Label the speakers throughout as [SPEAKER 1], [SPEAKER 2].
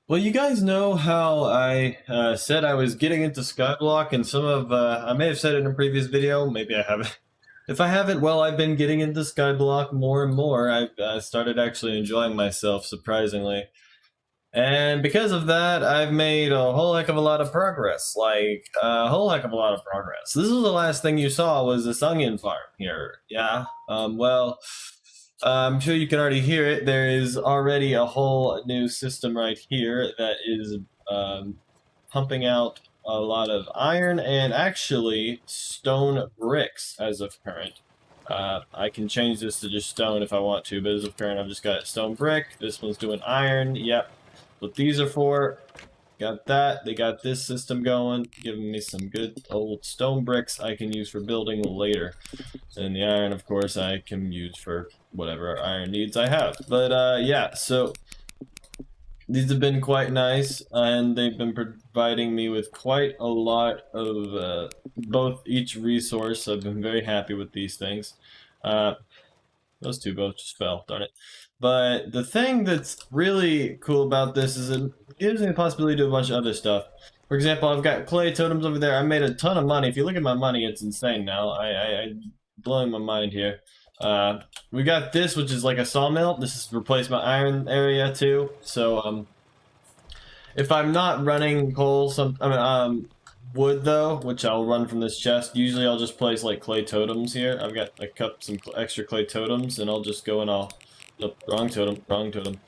[SPEAKER 1] Well, you guys know how I said I was getting into Skyblock, and I may have said it in a previous video, maybe I haven't. If I haven't, well, I've been getting into Skyblock more and more. I've started actually enjoying myself, surprisingly. And because of that, I've made a whole heck of a lot of progress. Like, a whole heck of a lot of progress. This is the last thing you saw was this onion farm here. Yeah? I'm sure you can already hear it. There is already a whole new system right here that is pumping out a lot of iron and actually stone bricks as of current. I can change this to just stone if I want to, but as of current, I've just got stone brick. This one's doing iron. Yep. What these are for. Got that. They got this system going, giving me some good old stone bricks I can use for building later. And the iron, of course, I can use for whatever iron needs I have. But yeah, so these have been quite nice, and they've been providing me with quite a lot of both each resource. I've been very happy with these things. Uh, those two both just fell, darn it. But the thing that's really cool about this is it gives me the possibility to do a bunch of other stuff. For example, I've got clay totems over there. I made a ton of money. If you look at my money, it's insane now. I'm blowing my mind here. We got this, which is like a sawmill. This is replaced my iron area too. So if I'm not running coal, wood though, which I'll run from this chest. Usually I'll just place like clay totems here. I've got some extra clay totems, and I'll just go and I'll. Nope, wrong totem, wrong totem.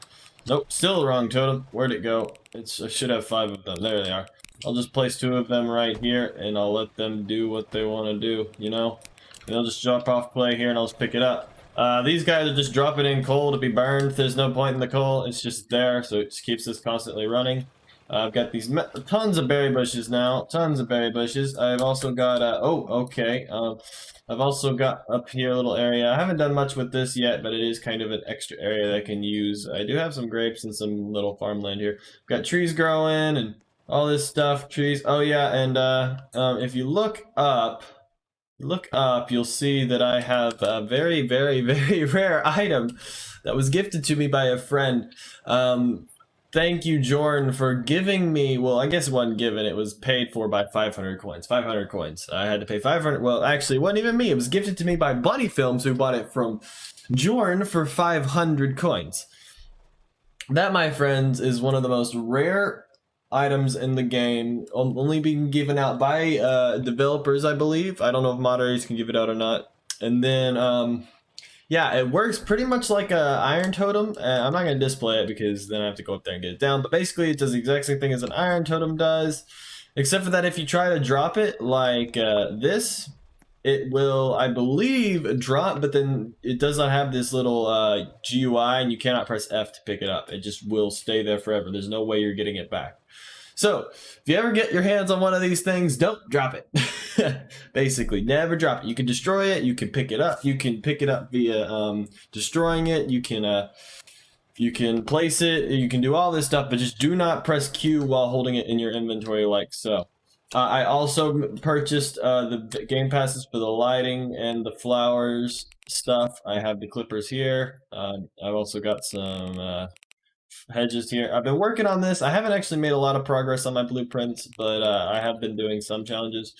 [SPEAKER 1] Nope, still the wrong totem. Where'd it go? I should have 5 of them. There they are. I'll just place 2 of them right here, and I'll let them do what they want to do, you know? And they'll just drop off clay here, and I'll just pick it up. These guys are just dropping in coal to be burned. There's no point in the coal. It's just there, so it just keeps this constantly running. I've got these tons of berry bushes now. Tons of berry bushes. I've also got, oh, okay. I've also got up here a little area. I haven't done much with this yet, but it is kind of an extra area that I can use. I do have some grapes and some little farmland here. I've got trees growing and all this stuff. Trees. Oh yeah, and if you look up, you'll see that I have a very, very, very rare item that was gifted to me by a friend. Thank you, Jorn, for giving me, well, I guess it wasn't given, it was paid for by 500 coins. 500 coins. I had to pay 500, well, actually, it wasn't even me. It was gifted to me by Buddy Films, who bought it from Jorn for 500 coins. That, my friends, is one of the most rare items in the game, only being given out by developers, I believe. I don't know if moderators can give it out or not. And then, yeah, it works pretty much like a iron totem. I'm not going to display it because then I have to go up there and get it down. But basically, it does the exact same thing as an iron totem does. Except for that, if you try to drop it like this, it will, I believe, drop. But then it does not have this little GUI, and you cannot press F to pick it up. It just will stay there forever. There's no way you're getting it back. So, if you ever get your hands on one of these things, don't drop it. Basically, never drop it. You can destroy it, you can pick it up. You can pick it up via destroying it. You can place it, you can do all this stuff, but just do not press Q while holding it in your inventory like so. I also purchased the game passes for the lighting and the flowers stuff. I have the clippers here. I've also got some hedges here. I've been working on this. I haven't actually made a lot of progress on my blueprints, but I have been doing some challenges.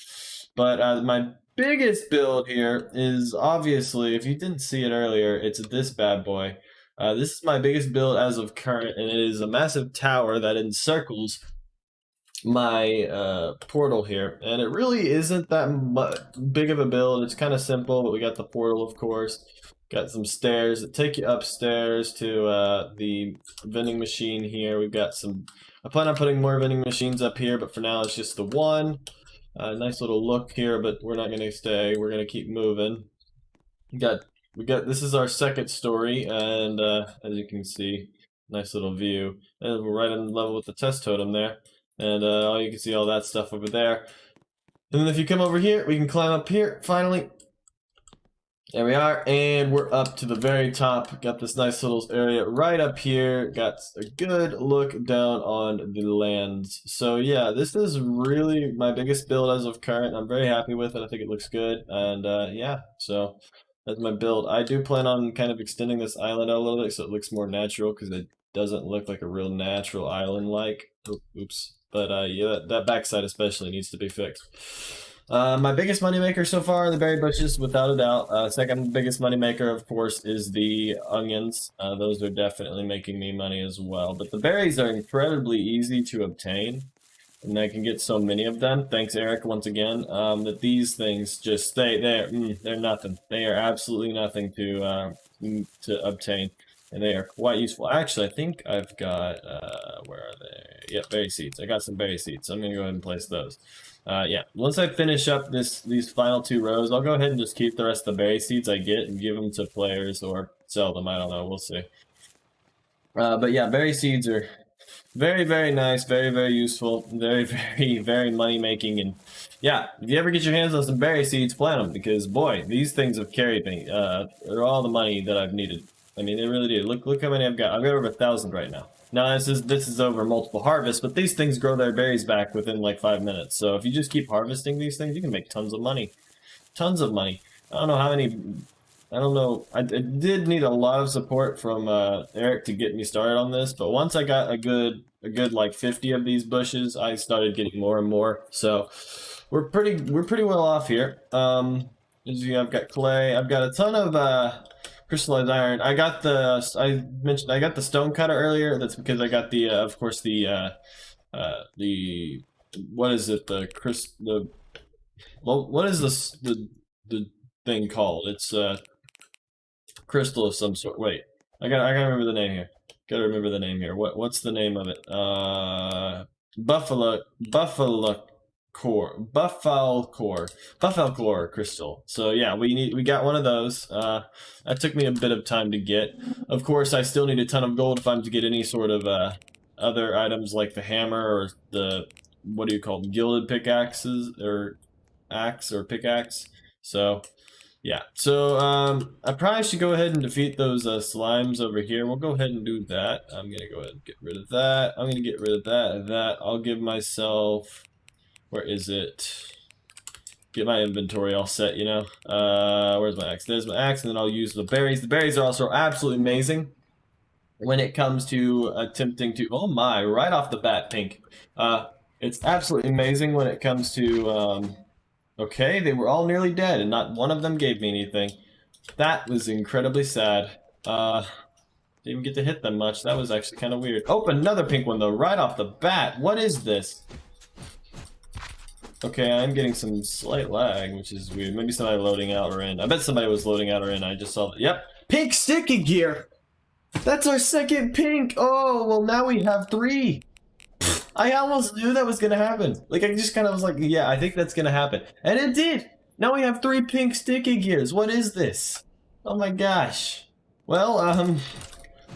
[SPEAKER 1] But my biggest build here is obviously, if you didn't see it earlier, it's this bad boy. This is my biggest build as of current, and it is a massive tower that encircles my portal here. And it really isn't that big of a build. It's kind of simple, but we got the portal, of course. Got some stairs that take you upstairs to the vending machine here. We've got some. I plan on putting more vending machines up here, but for now it's just the one. Nice little look here, but we're not going to stay. We're going to keep moving. We got. This is our second story, and as you can see, nice little view. And we're right on level with the test totem there, and you can see all that stuff over there. And then if you come over here, we can climb up here finally. There we are, and we're up to the very top. Got this nice little area right up here. Got a good look down on the lands. So yeah, this is really my biggest build as of current. I'm very happy with it. I think it looks good, and yeah, so that's my build. I do plan on kind of extending this island out a little bit so it looks more natural, because doesn't look like a real natural island like. Oops. But yeah, that backside especially needs to be fixed. My biggest moneymaker so far are the berry bushes, without a doubt. Second biggest moneymaker, of course, is the onions. Those are definitely making me money as well. But the berries are incredibly easy to obtain, and I can get so many of them. Thanks, Eric, once again. That these things just they're nothing. They are absolutely nothing to obtain, and they are quite useful. Actually, I think I've got where are they? Yep, berry seeds. I got some berry seeds, so I'm gonna go ahead and place those. Yeah, once I finish up these final 2 rows, I'll go ahead and just keep the rest of the berry seeds I get and give them to players or sell them. I don't know. We'll see. But yeah, berry seeds are very, very nice, very, very useful, very, very, very money making, and yeah, if you ever get your hands on some berry seeds, plant them because boy, these things have carried me. They're all the money that I've needed. I mean, they really do. Look how many I've got. I've got over 1,000 right now. Now this is over multiple harvests, but these things grow their berries back within like 5 minutes. So if you just keep harvesting these things, you can make tons of money, tons of money. I don't know how many. I don't know. I did need a lot of support from Eric to get me started on this, but once I got a good like 50 of these bushes, I started getting more and more. So we're pretty well off here. As you know, I've got clay. I've got a ton of crystallized iron. I got I got the stone cutter earlier. That's because I got the of course the what is it what is this the thing called? It's crystal of some sort. Wait, I gotta remember the name here. Gotta remember the name here. What's the name of it? Buffalo core crystal. So yeah, we got one of those. That took me a bit of time to get. Of course, I still need a ton of gold if I'm to get any sort of other items like the hammer or the what do you call them? Gilded pickaxes or axe or pickaxe. So yeah, so I probably should go ahead and defeat those slimes over here. We'll go ahead and do that. I'm gonna go ahead and get rid of that. I'm gonna get rid of that. I'll give myself, where is it? Get my inventory all set, you know. Where's my axe? There's my axe, and then I'll use the berries. The berries are also absolutely amazing when it comes to attempting to. Oh my! Right off the bat, pink. It's absolutely amazing when it comes to. Okay, they were all nearly dead, and not one of them gave me anything. That was incredibly sad. Didn't even get to hit them much. That was actually kind of weird. Oh, another pink one, though, right off the bat. What is this? Okay, I'm getting some slight lag, which is weird. Maybe somebody loading out or in. I bet somebody was loading out or in. I just saw that. Yep. Pink sticky gear! That's our second pink! Oh, well, now we have 3. I almost knew that was gonna happen. Like, I just kind of was like, yeah, I think that's gonna happen. And it did! Now we have 3 pink sticky gears. What is this? Oh my gosh. Well,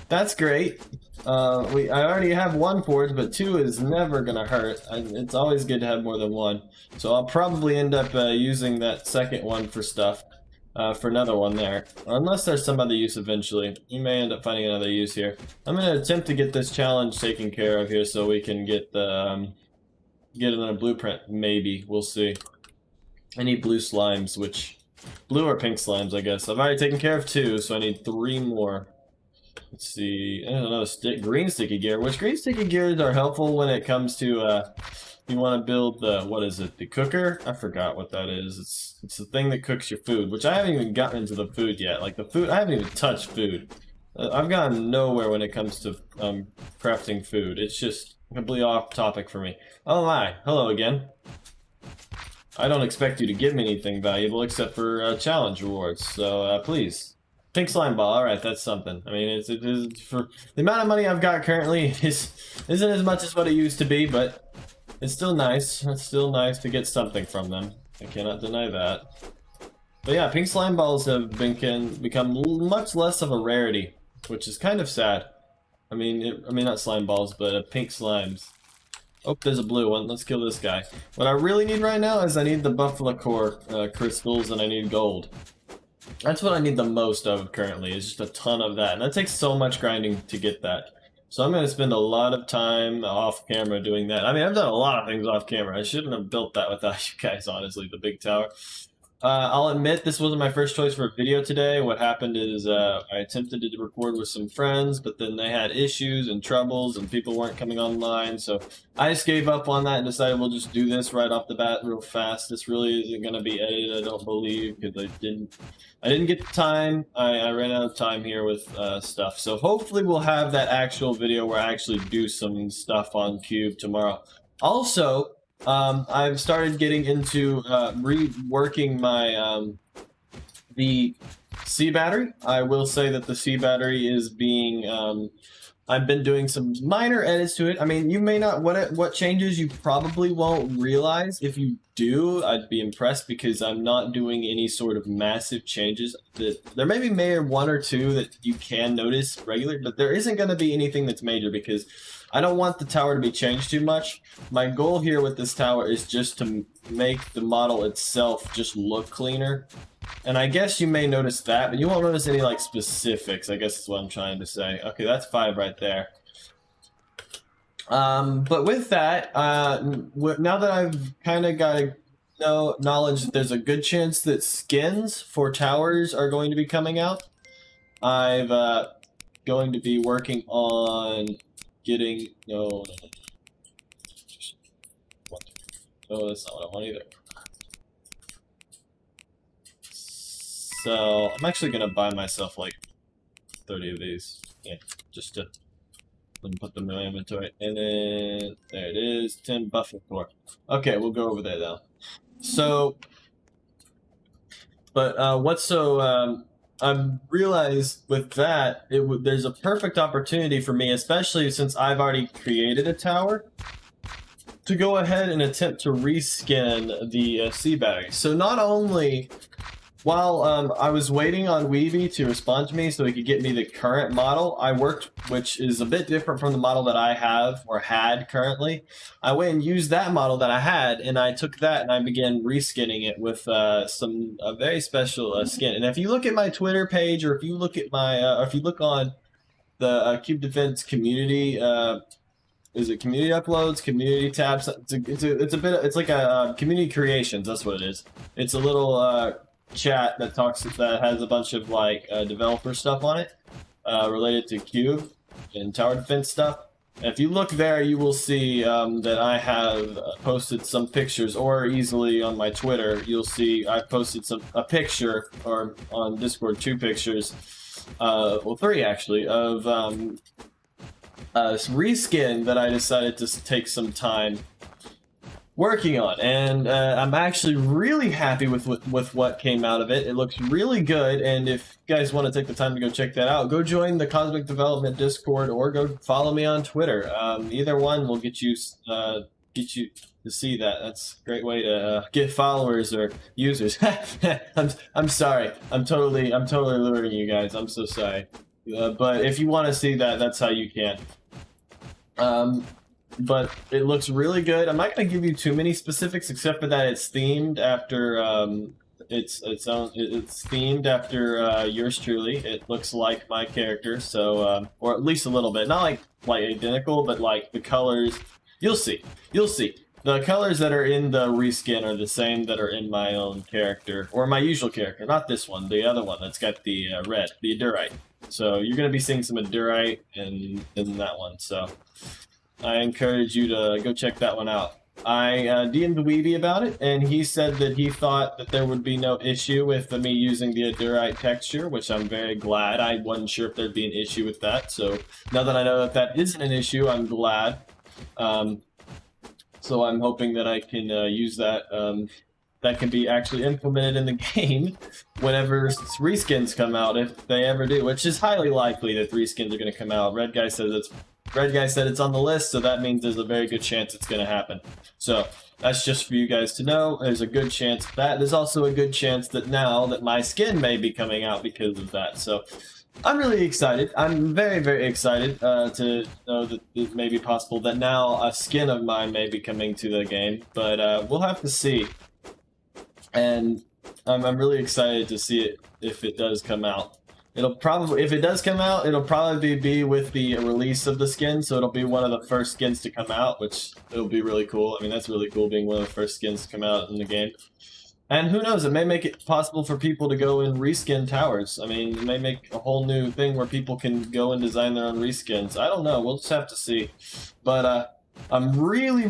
[SPEAKER 1] that's great. I already have 1 forge, but 2 is never gonna hurt. It's always good to have more than 1. So I'll probably end up using that second one for stuff. For another one there. Unless there's some other use eventually. We may end up finding another use here. I'm going to attempt to get this challenge taken care of here so we can get the get another blueprint. Maybe. We'll see. I need blue slimes, which... Blue or pink slimes, I guess. I've already taken care of 2, so I need 3 more. Let's see. Another green sticky gear. Which green sticky gears are helpful when it comes to... You want to build the, what is it, the cooker? I forgot what that is. It's the thing that cooks your food, which I haven't even gotten into the food yet. Like, the food, I haven't even touched food. I've gotten nowhere when it comes to crafting food. It's just completely off topic for me. Oh my, hello again. I don't expect you to give me anything valuable except for challenge rewards, so please. Pink slime ball, alright, that's something. I mean, it is for the amount of money I've got currently isn't as much as what it used to be, but it's still nice. It's still nice to get something from them. I cannot deny that. But yeah, pink slime balls have become much less of a rarity, which is kind of sad. I mean, not slime balls, but pink slimes. Oh, there's a blue one. Let's kill this guy. What I really need right now is I need the buffalo core crystals and I need gold. That's what I need the most of currently, is just a ton of that. And that takes so much grinding to get that. So I'm going to spend a lot of time off camera doing that. I mean, I've done a lot of things off camera. I shouldn't have built that without you guys, honestly, the big tower. I'll admit this wasn't my first choice for a video today. What happened is I attempted to record with some friends, but then they had issues and troubles and people weren't coming online. So I just gave up on that and decided we'll just do this right off the bat real fast. This really isn't going to be edited, I don't believe, because I didn't get the time. I ran out of time here with stuff. So hopefully we'll have that actual video where I actually do some stuff on Cube tomorrow. Also, I've started getting into reworking my the C battery. I will say that the C battery is being I've been doing some minor edits to it. I mean, you may not what changes you probably won't realize. If you do, I'd be impressed because I'm not doing any sort of massive changes. There may be one or two that you can notice regularly, but there isn't going to be anything that's major because I don't want the tower to be changed too much. My goal here with this tower is just to make the model itself just look cleaner. And I guess you may notice that, but you won't notice any like specifics, I guess is what I'm trying to say. Okay, that's 5 right there. But with that, now that I've kind of got knowledge that there's a good chance that skins for towers are going to be coming out, I've going to be working on getting no, that's not what I want either. So I'm actually gonna buy myself like 30 of these, yeah, just to put them in my inventory. And then there it is, 10 buffer core. Okay, we'll go over there now. So, but I've realized with that, there's a perfect opportunity for me, especially since I've already created a tower, to go ahead and attempt to reskin the C battery. So not only, while I was waiting on Weeby to respond to me so he could get me the current model, which is a bit different from the model that I have or had currently. I went and used that model that I had, and I took that and I began reskinning it with a very special skin. And if you look at my Twitter page, or if you look at my, if you look on the Cube Defense community, is it community uploads, community tabs? It's like a community creations. That's what it is. It's a little chat that has a bunch of like developer stuff on it related to Cube and tower defense stuff. And if you look there, you will see that I have posted some pictures, or easily on my Twitter, you'll see I posted a picture, or on Discord 2 pictures, well 3 actually, of reskin that I decided to take some time working on, and I'm actually really happy with what came out of it. It looks really good, and if you guys want to take the time to go check that out, go join the Cosmic Development Discord or go follow me on Twitter. Either one will get you to see that. That's a great way to get followers or users. I'm sorry. I'm totally luring you guys. I'm so sorry. But if you want to see that, that's how you can. But it looks really good. I'm not going to give you too many specifics, except for that it's themed after it's themed after yours truly. It looks like my character, so or at least a little bit, not like identical, but like the colors. You'll see. The colors that are in the reskin are the same that are in my own character, or my usual character. Not this one, the other one that's got the red, the Adurite. So you're going to be seeing some Adurite in that one. So I encourage you to go check that one out. I DM'd Weeby about it, and he said that he thought that there would be no issue with me using the Adurite texture, which I'm very glad. I wasn't sure if there'd be an issue with that, so now that I know that that isn't an issue, I'm glad. So I'm hoping that I can use that. That can be actually implemented in the game whenever reskins come out, if they ever do, which is highly likely that reskins are going to come out. Red guy said it's on the list, so that means there's a very good chance it's going to happen. So that's just for you guys to know. There's a good chance of that. There's also a good chance that now that my skin may be coming out because of that. So I'm really excited. I'm very, very excited to know that it may be possible that now a skin of mine may be coming to the game, but we'll have to see. And I'm really excited to see it if it does come out. If it does come out, it'll probably be with the release of the skin, so it'll be one of the first skins to come out, which it'll be really cool. I mean, that's really cool being one of the first skins to come out in the game. And who knows, it may make it possible for people to go and reskin towers. I mean, it may make a whole new thing where people can go and design their own reskins. I don't know, we'll just have to see. But I'm really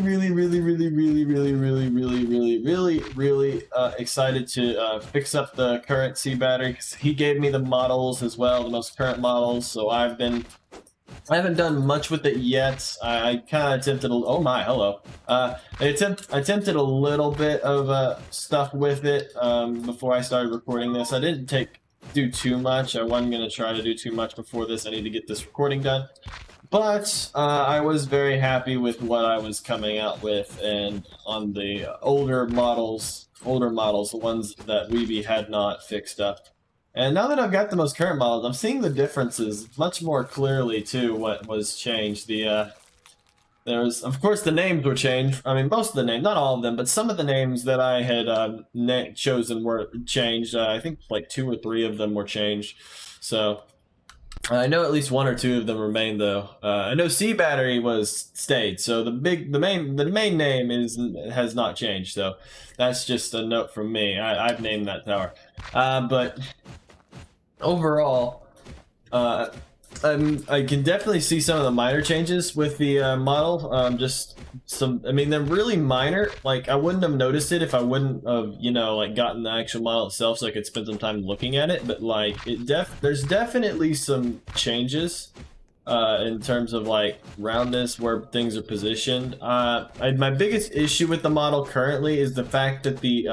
[SPEAKER 1] excited to fix up the current sea battery, because he gave me the models as well, the most current models, so I haven't done much with it yet. I kind of attempted oh my, hello. I attempted a little bit of stuff with it before I started recording this. I didn't do too much. I wasn't going to try to do too much before this. I need to get this recording done. But I was very happy with what I was coming out with, and on the older models, the ones that Weeby had not fixed up. And now that I've got the most current models, I'm seeing the differences much more clearly too. What was changed? There was, of course, the names were changed. I mean, most of the names, not all of them, but some of the names that I had chosen were changed. I think like 2 or 3 of them were changed. So I know at least 1 or 2 of them remain though. I know Sea Battery stayed. So the main name has not changed. So that's just a note from me. I've named that tower. But overall, I can definitely see some of the minor changes with the model. I mean, they're really minor. Like, I wouldn't have noticed it if I wouldn't have, like, gotten the actual model itself, so I could spend some time looking at it. But like, there's definitely some changes in terms of like roundness, where things are positioned. My biggest issue with the model currently is the fact that the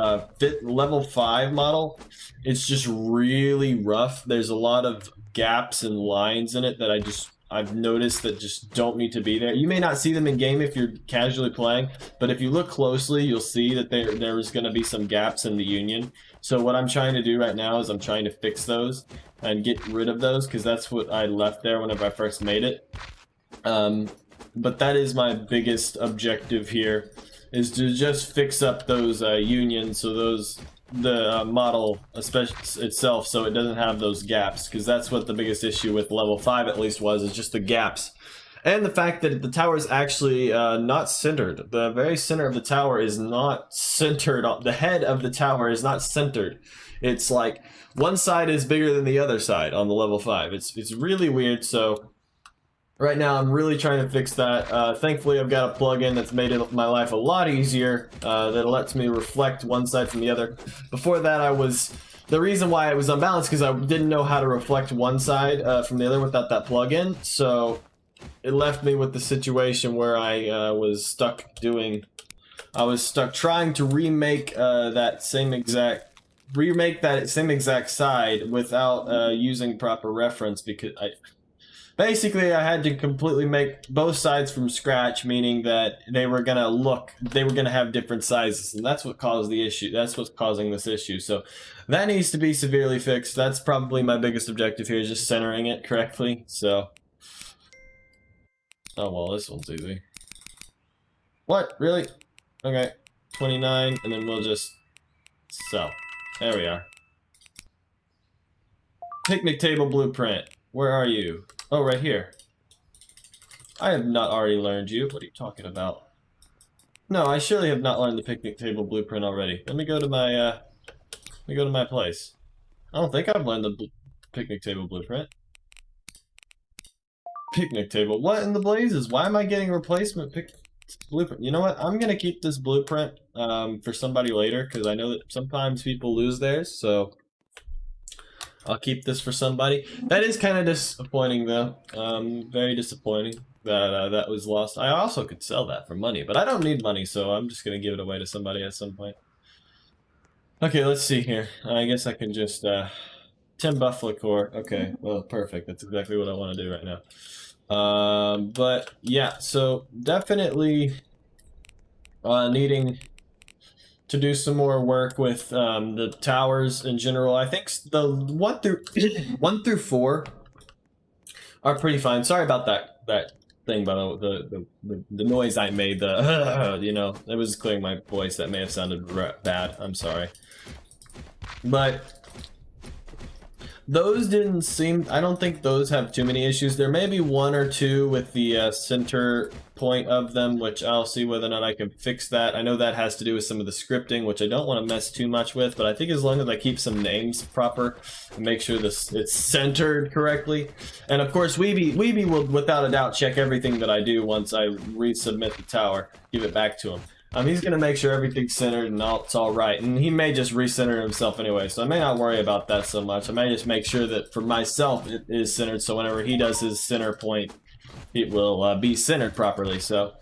[SPEAKER 1] level 5 model, it's just really rough. There's a lot of gaps and lines in it that I've noticed that just don't need to be there. You may not see them in game if you're casually playing, but if you look closely, you'll see that there's going to be some gaps in the union. So what I'm trying to do right now is I'm trying to fix those and get rid of those, because that's what I left there whenever I first made it. But that is my biggest objective here, is to just fix up those unions, so the model itself, so it doesn't have those gaps, because that's what the biggest issue with level 5 at least was, is just the gaps. And the fact that the tower is actually not centered. The very center of the tower is not centered. The head of the tower is not centered. It's like one side is bigger than the other side on the level 5. It's really weird. So right now I'm really trying to fix that. Thankfully I've got a plugin that's made my life a lot easier, that lets me reflect one side from the other. Before that, the reason why it was unbalanced because I didn't know how to reflect one side from the other without that plugin. So it left me with the situation where I was stuck trying to remake that same exact side without using proper reference, because basically I had to completely make both sides from scratch, meaning that they were gonna have different sizes, and that's what caused the issue. That's what's causing this issue. So that needs to be severely fixed. That's probably my biggest objective here, is just centering it correctly. So, oh well, this one's easy. What? Really? Okay, 29, and then we'll just sell. There we are. Picnic table blueprint. Where are you? Oh, right here. I have not already learned you. What are you talking about? No, I surely have not learned the picnic table blueprint already. Let me go to my place. I don't think I've learned the picnic table blueprint. Picnic table. What in the blazes? Why am I getting a replacement blueprint? You know what? I'm gonna keep this blueprint for somebody later, because I know that sometimes people lose theirs, so I'll keep this for somebody. That is kind of disappointing, though. Very disappointing that that was lost. I also could sell that for money, but I don't need money, so I'm just gonna give it away to somebody at some point. Okay, let's see here. I guess I can just 10 buffalo core. Okay, well, perfect. That's exactly what I want to do right now. But yeah, so definitely needing to do some more work with the towers in general. I think the 1 through 4 are pretty fine. Sorry about that thing, by the noise I made. It was clearing my voice. That may have sounded bad. I'm sorry. But Those didn't seem, I don't think those have too many issues. There may be one or two with the center point of them, which I'll see whether or not I can fix that. I know that has to do with some of the scripting, which I don't want to mess too much with, but I think as long as I keep some names proper and make sure this it's centered correctly. And of course, Weeby will without a doubt check everything that I do once I resubmit the tower, give it back to him. He's going to make sure everything's centered and it's all right. And he may just recenter himself anyway, so I may not worry about that so much. I may just make sure that for myself it is centered, so whenever he does his center point, it will be centered properly. So,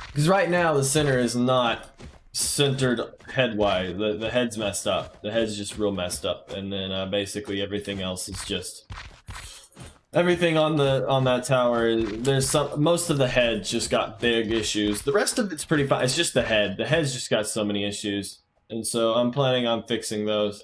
[SPEAKER 1] because right now the center is not centered head-wise. The head's messed up. The head's just real messed up. And then basically everything else is just... Everything on that tower, most of the heads just got big issues. The rest of it's pretty fine. It's just the head. The head's just got so many issues, and so I'm planning on fixing those.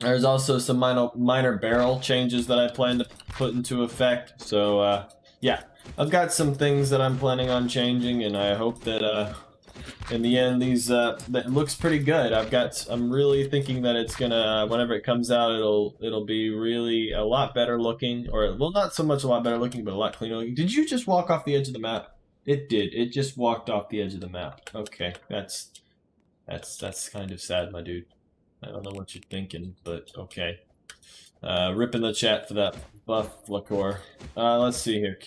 [SPEAKER 1] There's also some minor barrel changes that I plan to put into effect. So yeah, I've got some things that I'm planning on changing, and I hope that in the end that looks pretty good. I'm really thinking that it's gonna whenever it comes out it'll be really a lot better looking, or well, not so much a lot better looking, but a lot cleaner looking. Did you just walk off the edge of the map? It did. It just walked off the edge of the map. Okay, that's kind of sad, my dude. I don't know what you're thinking, but okay. Rip in the chat for that buff liqueur. Let's see here.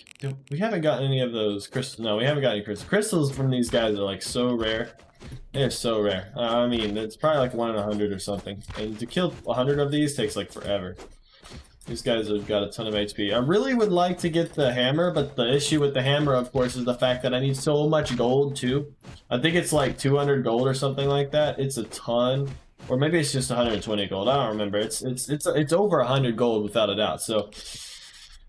[SPEAKER 1] We haven't gotten any of those crystals. No, we haven't got any crystals. Crystals from these guys are like so rare. They're so rare. I mean, it's probably like 1 in 100 or something. And to kill 100 of these takes like forever. These guys have got a ton of HP. I really would like to get the hammer, but the issue with the hammer, of course, is the fact that I need so much gold too. I think it's like 200 gold or something like that. It's a ton. Or maybe it's just 120 gold. I don't remember. It's over 100 gold without a doubt. So,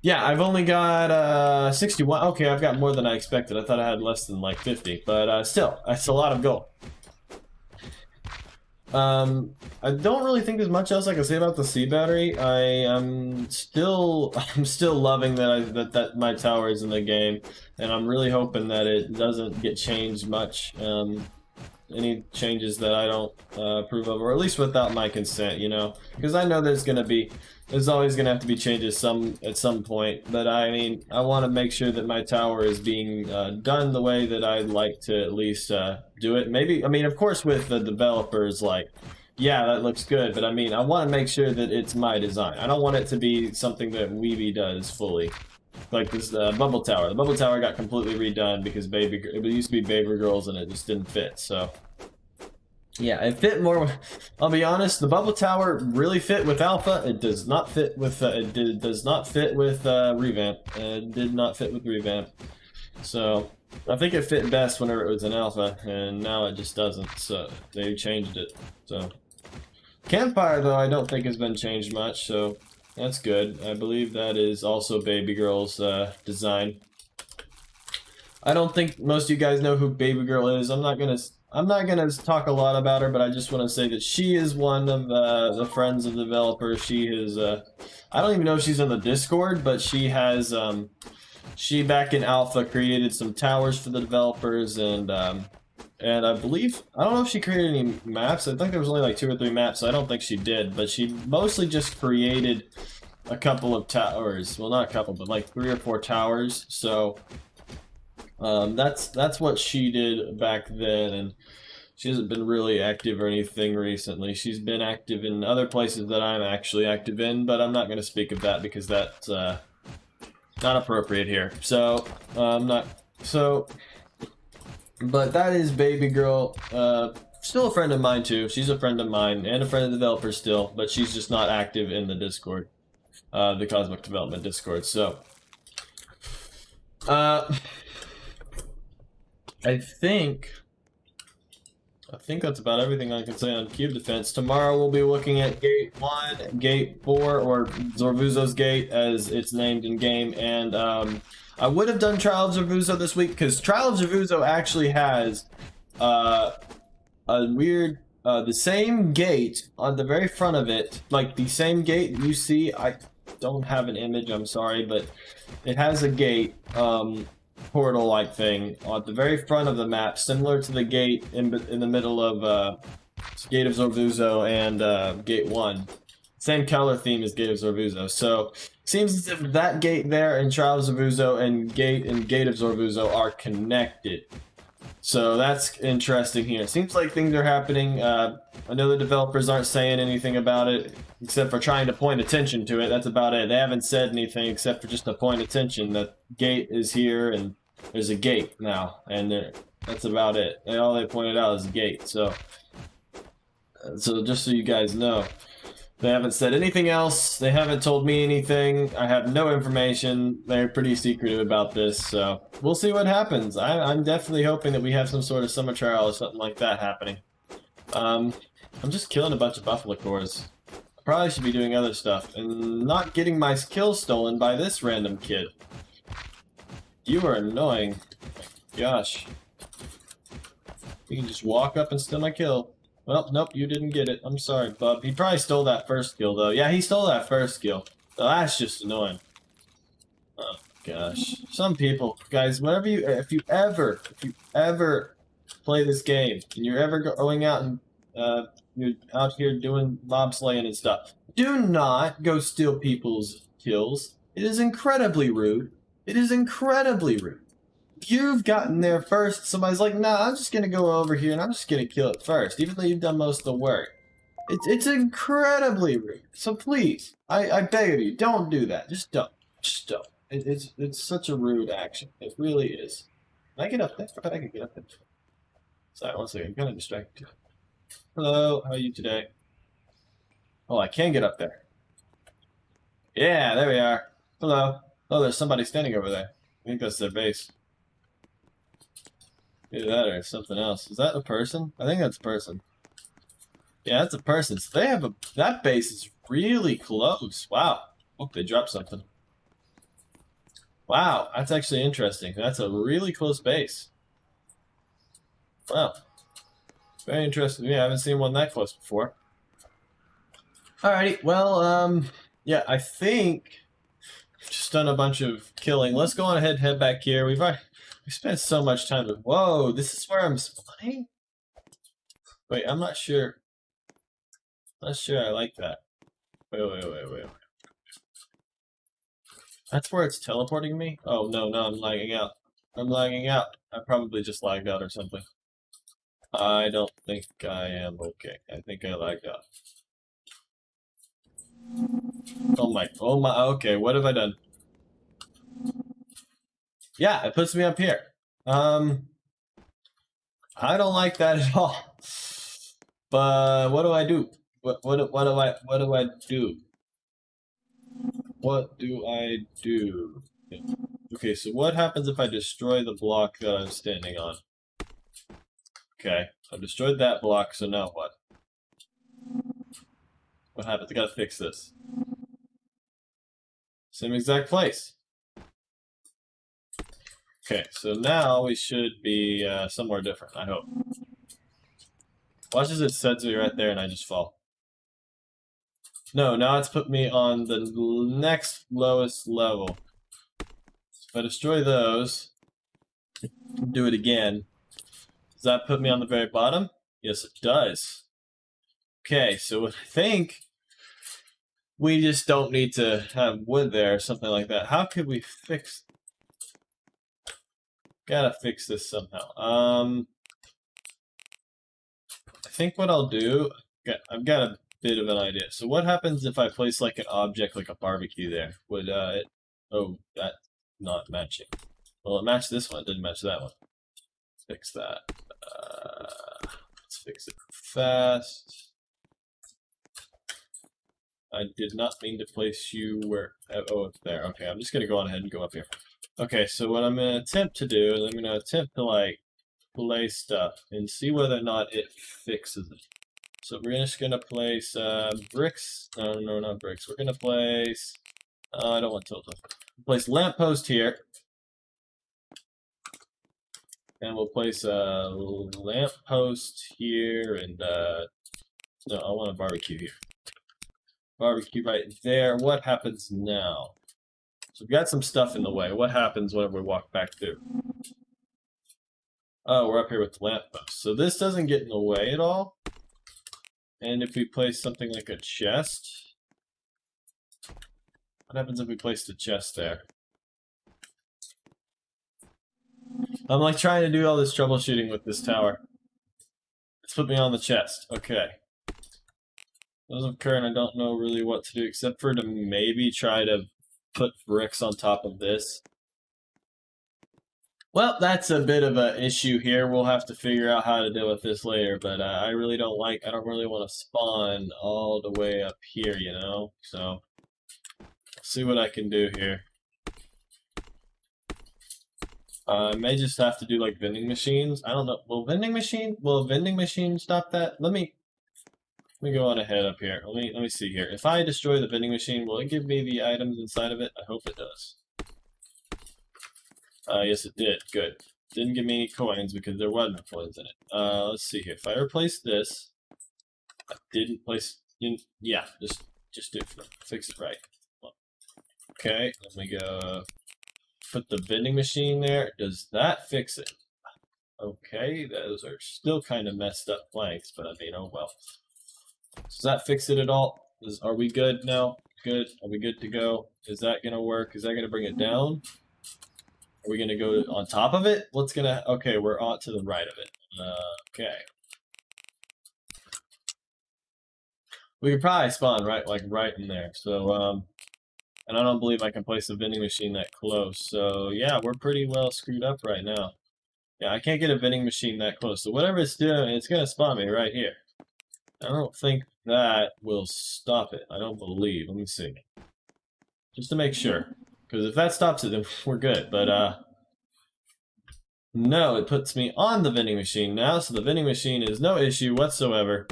[SPEAKER 1] yeah, I've only got 61. Okay, I've got more than I expected. I thought I had less than like 50, but still, that's a lot of gold. I don't really think there's much else I can say about the sea battery. I'm still loving that my tower is in the game, and I'm really hoping that it doesn't get changed much. Any changes that I don't approve of, or at least without my consent, you know, because I know there's always gonna have to be changes at some point. But I mean, I want to make sure that my tower is being done the way that I'd like to at least do it. Maybe, I mean, of course, with the developers, like, yeah, that looks good, but I mean, I want to make sure that it's my design. I don't want it to be something that Weeby does fully. Like this bubble tower. The bubble tower got completely redone because it used to be baby girls and it just didn't fit. So yeah, it fit more. I'll be honest. The bubble tower really fit with alpha. It does not fit with. Does not fit with revamp. It did not fit with revamp. So I think it fit best whenever it was in alpha, and now it just doesn't. So they changed it. So campfire though, I don't think has been changed much. So. That's good. I believe that is also Baby Girl's design. I don't think most of you guys know who Baby Girl is. I'm not gonna talk a lot about her, but I just want to say that she is one of the friends of the developers. She is. I don't even know if she's in the Discord, but she has. She back in alpha created some towers for the developers, and I believe, I don't know if she created any maps. I think there was only like 2 or 3 maps, so I don't think she did. But she mostly just created a couple of towers. Well, not a couple, but like 3 or 4 towers. So that's what she did back then. And she hasn't been really active or anything recently. She's been active in other places that I'm actually active in, but I'm not going to speak of that because that's not appropriate here. So I'm not. So. But that is Baby Girl, still a friend of mine too. She's a friend of mine and a friend of the developer still, but she's just not active in the Discord, the Cosmic Development Discord. So, I think that's about everything I can say on Cube Defense. Tomorrow we'll be looking at Gate 1, Gate 4, or Zorvuzo's Gate as it's named in game, and I would have done Trial of Zorvuzo this week because Trial of Zorvuzo actually has a weird, the same gate on the very front of it, like the same gate you see. I don't have an image, I'm sorry, but it has a gate, portal-like thing on the very front of the map, similar to the gate in the middle of Gate of Zorvuzo and Gate 1. Same color theme as Gate of Zorvuzo. So seems as if that gate there and Trial of Zorvuzo and Gate of Zorvuzo are connected. So that's interesting here. It seems like things are happening. I know the developers aren't saying anything about it, except for trying to point attention to it. That's about it. They haven't said anything except for just to point attention that gate is here and there's a gate now, and that's about it. And all they pointed out is a gate. So just so you guys know. They haven't said anything else. They haven't told me anything. I have no information. They're pretty secretive about this, so we'll see what happens. I'm definitely hoping that we have some sort of summer trial or something like that happening. I'm just killing a bunch of buffalo cores. I probably should be doing other stuff and not getting my kills stolen by this random kid. You are annoying. Gosh. You can just walk up and steal my kill. Well, nope, you didn't get it. I'm sorry, bub. He probably stole that first kill, though. Yeah, he stole that first kill. So that's just annoying. Oh, gosh. Some people, guys, whenever if you ever play this game, and you're ever going out and, you're out here doing mob slaying and stuff, do not go steal people's kills. It is incredibly rude. It is incredibly rude. You've gotten there first. Somebody's like, nah, I'm just gonna go over here and I'm just gonna kill it first, even though you've done most of the work. It's incredibly rude. So please, I beg of you, don't do that. Just don't. Just don't. It's such a rude action. It really is. Can I get up there? I bet I can get up there. Sorry, one second. I'm kind of distracted. Hello, how are you today? Oh, I can get up there. Yeah, there we are. Hello. Oh, there's somebody standing over there. I think that's their base. Either that or something else. Is that a person? I think that's a person. Yeah, that's a person. So they have that base is really close. Wow. Oh, they dropped something. Wow, that's actually interesting. That's a really close base. Wow. Very interesting. Yeah, I haven't seen one that close before. Alrighty, well, yeah, I think I've just done a bunch of killing. Let's go on ahead and head back here. We spent so much time with. Whoa, this is where I'm spawning? Wait, I'm not sure. Not sure I like that. Wait. That's where it's teleporting me? Oh, no, I'm lagging out. I'm lagging out. I probably just lagged out or something. I don't think I am okay. I think I lagged out. Oh my, okay, what have I done? Yeah, it puts me up here. I don't like that at all. But what do I do? What do I do? What do I do? Okay, so what happens if I destroy the block that I'm standing on? Okay, I've destroyed that block, so now what? What happens? I gotta fix this. Same exact place. Okay, so now we should be somewhere different, I hope. Watch as it sets me right there and I just fall. No, now it's put me on the next lowest level. So if I destroy those, do it again. Does that put me on the very bottom? Yes, it does. Okay, so I think we just don't need to have wood there or something like that. How could we fix? Gotta fix this somehow. I think what I'll do, I've got a bit of an idea. So what happens if I place like an object like a barbecue there? Would it, oh, that's not matching. Well, it matched this one, it didn't match that one. Fix that. Let's fix it fast. I did not mean to place you where, oh, it's there. Okay, I'm just gonna go on ahead and go up here. Okay, so what I'm gonna attempt to do is I'm gonna attempt to like play stuff and see whether or not it fixes it. So we're just gonna place bricks. No, not bricks. We're gonna place. I don't want Totem. Place lamppost here, and we'll place a lamppost here, and no, I want a barbecue here. Barbecue right there. What happens now? So we've got some stuff in the way. What happens whenever we walk back through? Oh, we're up here with the lamppost. So this doesn't get in the way at all. And if we place something like a chest, What happens if we place the chest there? I'm like trying to do all this troubleshooting with this tower. It's put me on the chest. Okay. As of current, I don't know really what to do except for to maybe try to put bricks on top of this. Well, that's a bit of an issue here. We'll have to figure out how to deal with this later, but I really don't really want to spawn all the way up here, you know? So, see what I can do here. I may just have to do like vending machines. I don't know. Will a vending machine stop that? Let me go on ahead up here. Let me see here. If I destroy the vending machine, will it give me the items inside of it? I hope it does. Yes, it did. Good. Didn't give me any coins because there was no coins in it. Let's see here. If I replace this, I didn't place. Yeah, just do it. Fix it right. Okay, let me go. Put the vending machine there. Does that fix it? Okay, those are still kind of messed up planks, but I mean, oh well. Does that fix it at all? Are we good now? Good. Are we good to go? Is that gonna work? Is that gonna bring it down? Are we gonna go on top of it? What's gonna? Okay, we're on to the right of it. Okay. We could probably spawn right in there. So and I don't believe I can place a vending machine that close. So yeah, we're pretty well screwed up right now. Yeah, I can't get a vending machine that close. So whatever it's doing, it's gonna spawn me right here. I don't think that will stop it. I don't believe. Let me see. Just to make sure. Because if that stops it, then we're good. But, no, it puts me on the vending machine now, so the vending machine is no issue whatsoever.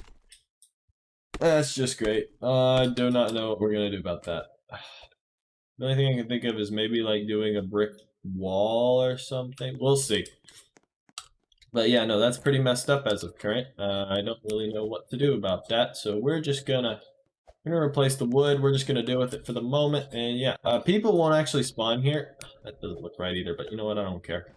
[SPEAKER 1] That's just great. I do not know what we're going to do about that. The only thing I can think of is maybe, like, doing a brick wall or something. We'll see. But yeah, no, that's pretty messed up as of current. I don't really know what to do about that, so we're gonna replace the wood. We're just gonna deal with it for the moment, and yeah, people won't actually spawn here. That doesn't look right either, but you know what? I don't care.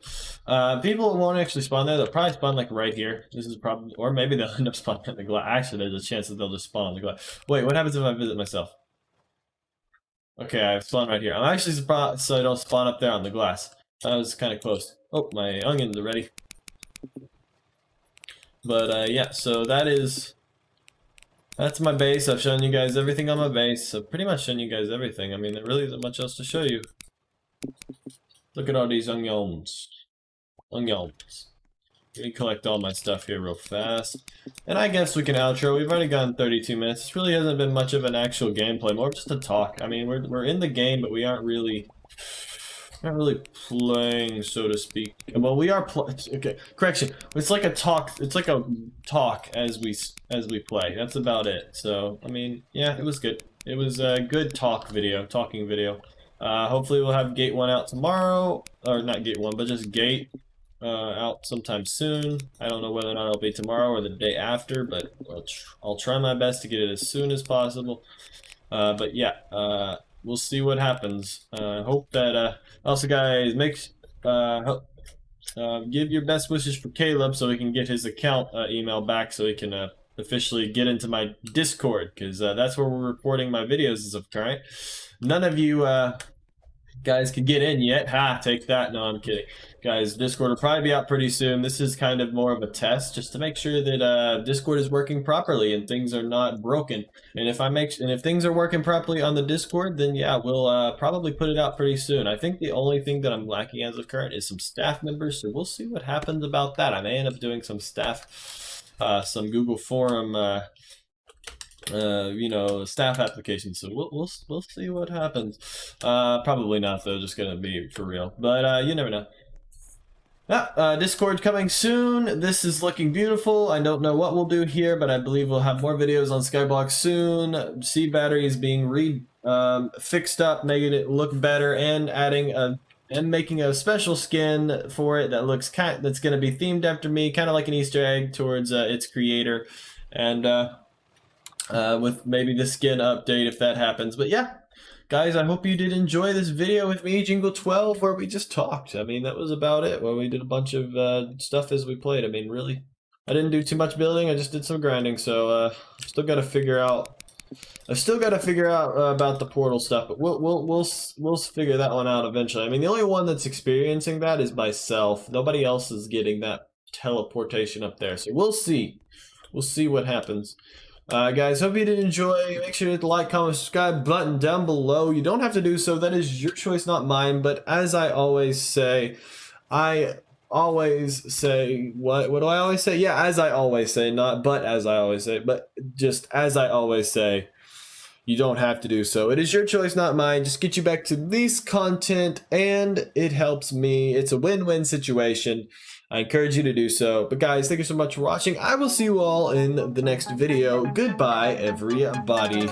[SPEAKER 1] People won't actually spawn there. They'll probably spawn like right here. This is probably, or maybe they'll end up spawning in the glass. Actually, there's a chance that they'll just spawn in the glass. Wait, what happens if I visit myself? Okay, I've spawned right here. I'm actually surprised so I don't spawn up there on the glass. That was kind of close. Oh, my onions are ready. But yeah, so that's my base. I've shown you guys everything on my base. I've pretty much shown you guys everything. I mean, there really isn't much else to show you. Look at all these onions. Onions. Let me collect all my stuff here real fast. And I guess we can outro. We've already gone 32 minutes. This really hasn't been much of an actual gameplay, more just a talk. I mean, we're in the game, but we aren't really playing, so to speak. Well, we are okay, correction. It's like a talk. It's like a talk as we play. That's about it. So, I mean, yeah, it was good. It was a good talking video. Hopefully we'll have Gate 1 out tomorrow, or not Gate 1, but just Gate out sometime soon. I don't know whether or not it'll be tomorrow or the day after, but I'll try my best to get it as soon as possible. But yeah, we'll see what happens. Hope that also, guys, give your best wishes for Caleb so he can get his account email back so he can officially get into my Discord, because that's where we're recording my videos as of current. None of you guys can get in yet. Ha, take that. No, I'm kidding. Guys, Discord will probably be out pretty soon. This is kind of more of a test just to make sure that Discord is working properly and things are not broken. And if things are working properly on the Discord, then yeah, we'll probably put it out pretty soon. I think the only thing that I'm lacking as of current is some staff members, so we'll see what happens about that. I may end up doing some some Google Forum staff applications, so we'll see what happens. Probably not though, just gonna be for real, but you never know. Discord coming soon. This is looking beautiful. I don't know what we'll do here, but I believe we'll have more videos on Skyblox soon. Seed batteries being fixed up, making it look better, and making a special skin for it that's going to be themed after me, kind of like an Easter egg towards its creator, and with maybe the skin update if that happens. But yeah, guys, I hope you did enjoy this video with me, Jingle12, where we just talked. I mean, that was about it, where we did a bunch of stuff as we played. I mean, really, I didn't do too much building, I just did some grinding, so still got to figure out I've still got to figure out about the portal stuff, but we'll figure that one out eventually. I mean, the only one that's experiencing that is myself. Nobody else is getting that teleportation up there, so we'll see. We'll see what happens. Guys, hope you did enjoy. Make sure to hit the like, comment, subscribe button down below. You don't have to do so. That is your choice, not mine. But as I always say, what do I always say? Yeah, as I always say, not but as I always say, but just as I always say, you don't have to do so. It is your choice, not mine. Just get you back to this content, and it helps me. It's a win-win situation. I encourage you to do so. But guys, thank you so much for watching. I will see you all in the next video. Goodbye, everybody.